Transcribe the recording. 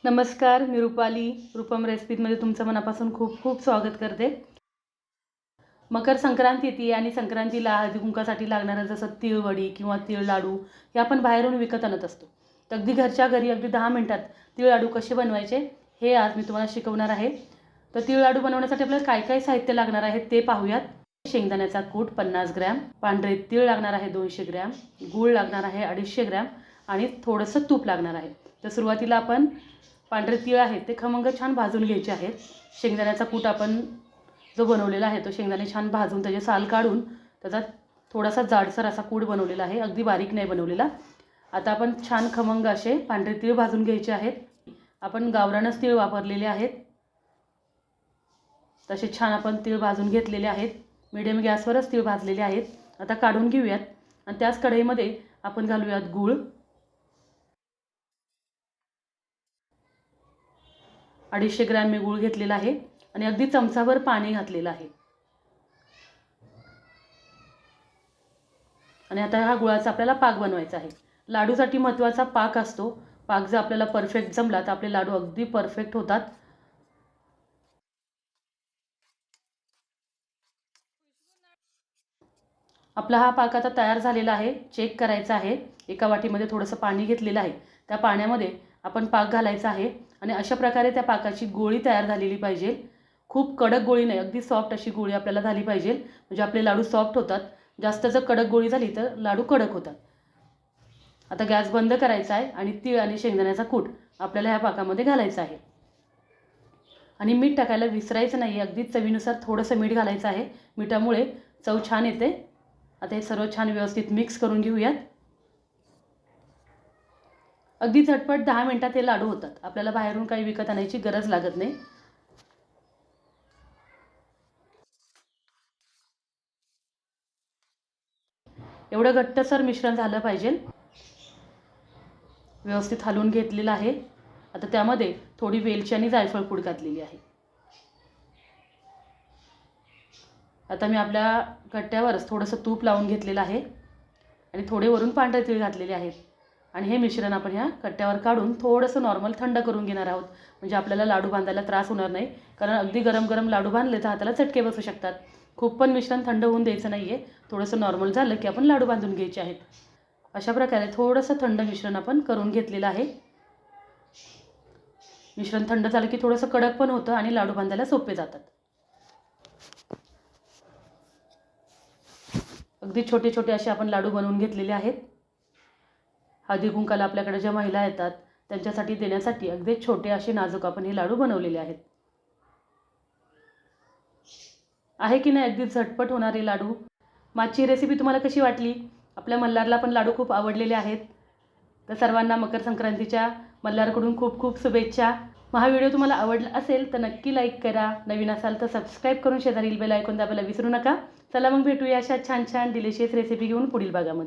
नमस्कार, मी रुपाली. रूपम रेसिपीमध्ये तुमचं मनापासून खूप खूप स्वागत करते. मकर संक्रांती येते आणि संक्रांतीला हळदी कुंकासाठी लागणारं जसं तिळवडी किंवा तीळ लाडू हे आपण बाहेरून विकत आणत असतो. तर अगदी घरच्या घरी अगदी 10 मिनिटात तीळ लाडू कसे बनवायचे हे आज मी तुम्हाला शिकवणार आहे. तर तीळ लाडू बनवण्यासाठी आपल्याला काय काय साहित्य लागणार आहे ते पाहूयात. शेंगदाण्याचा कूट 50 ग्रॅम, पांढरे तीळ लागणार आहे 200 ग्रॅम, गूळ लागणार आहे 250 ग्रॅम आणि थोडंसं तूप लागणार आहे. तर सुरुवातीला आपण पांढरे तीळ आहेत ते खमंग छान भाजून घ्यायचे आहेत. शेंगदाण्याचा कूट आपण जो बनवलेला आहे तो शेंगदाणे छान भाजून त्याचे साल काढून त्याचा थोडासा जाडसर असा कूट बनवलेला आहे, अगदी बारीक नाही बनवलेला. आता आपण छान खमंग असे पांढरे तीळ भाजून घ्यायचे आहेत. आपण गावरानच तीळ वापरलेले आहेत. तसे छान आपण तीळ भाजून घेतलेले आहेत. मीडियम गॅसवरच तीळ भाजलेले आहेत. आता काढून घेऊयात आणि त्याच कढईमध्ये आपण घालूयात गूळ, 250 ग्रॅम मी गूळ घेतलेला आहे आणि अगदी चमचाभर पाणी घातलेलं आहे. आणि आता हा गुळाचा आपल्याला पाक बनवायचा आहे. लाडूसाठी महत्त्वाचा पाक असतो. पाक जर आपल्याला परफेक्ट जमला तर आपले लाडू अगदी परफेक्ट होतात. आपला हा पाक आता तयार झालेला आहे. चेक करायचा आहे. एका वाटीमध्ये थोडंसं पाणी घेतलेलं आहे. त्या पाण्यामध्ये आपण पाक घालायचा आहे आणि अशा प्रकारे त्या पाकाची गोळी तयार झालेली पाहिजे. खूप कडक गोळी नाही, अगदी सॉफ्ट अशी गोळी आपल्याला झाली पाहिजे, म्हणजे आपले लाडू सॉफ्ट होतात. जास्त जर कडक गोळी झाली तर लाडू कडक होतात. आता गॅस बंद करायचा आहे आणि तीळ आणि शेंगदाण्याचा कूट आपल्याला ह्या पाकामध्ये घालायचा आहे. आणि मीठ टाकायला विसरायचं नाही. अगदी चवीनुसार थोडंसं मीठ घालायचं आहे. मिठामुळे चव छान येते. आता हे सर्व छान व्यवस्थित मिक्स करून घेऊयात. अगदी झटपट 10 मिनिटात हे लाडू होतात. आपल्याला बाहेरून काही विकत आणायची गरज लागत नाही. एवढं घट्टसर मिश्रण झालं पाहिजे. व्यवस्थित हलवून घेतलेलं आहे. आता त्यामध्ये थोडी वेलची आणि जायफळ पूड घातलेली आहे. आता मी आपल्या कट्ट्यावरच थोडंसं तूप लावून घेतलेलं आहे आणि थोडे वरून पांढरे तीळ घातलेले आहेत. आणि हे मिश्रण आपण ह्या कट्ट्यावर काढून थोडंसं नॉर्मल थंड करून घेणार आहोत, म्हणजे आपल्याला लाडू बांधायला त्रास होणार नाही. कारण अगदी गरम गरम लाडू बांधले तर हाताला चटके बसू शकतात. खूप पण मिश्रण थंड होऊन द्यायचं नाही आहे. थोडंसं नॉर्मल झालं की आपण लाडू बांधून घ्यायचे आहेत. अशा प्रकारे थोडंसं थंड मिश्रण आपण करून घेतलेलं आहे. मिश्रण थंड झालं की थोडंसं कडक पण होतं आणि लाडू बांधायला सोपे जातात. अगदी छोटे छोटे असे आपण लाडू बनवून घेतलेले आहेत. हळदी कुंकाला आपल्याकडे ज्या महिला येतात त्यांच्यासाठी देण्यासाठी अगदी छोटे असे नाजूक आपण हे लाडू बनवलेले आहेत. आहे की नाही अगदी झटपट होणारे लाडू. माझी रेसिपी तुम्हाला कशी वाटली? आपल्या मल्हारला पण लाडू खूप आवडलेले आहेत. तर सर्वांना मकर संक्रांतीच्या मल्हारकडून खूप खूप शुभेच्छा. हा व्हिडिओ तुम्हाला आवडला असेल तर नक्की लाईक करा. नवीन असाल तर सबस्क्राईब करून शेजारील बेल आयकॉन दाबायला विसरू नका. चला मग भेटूया अशा छान छान डिलिशियस रेसिपी घेऊन पुढील भागामध्ये.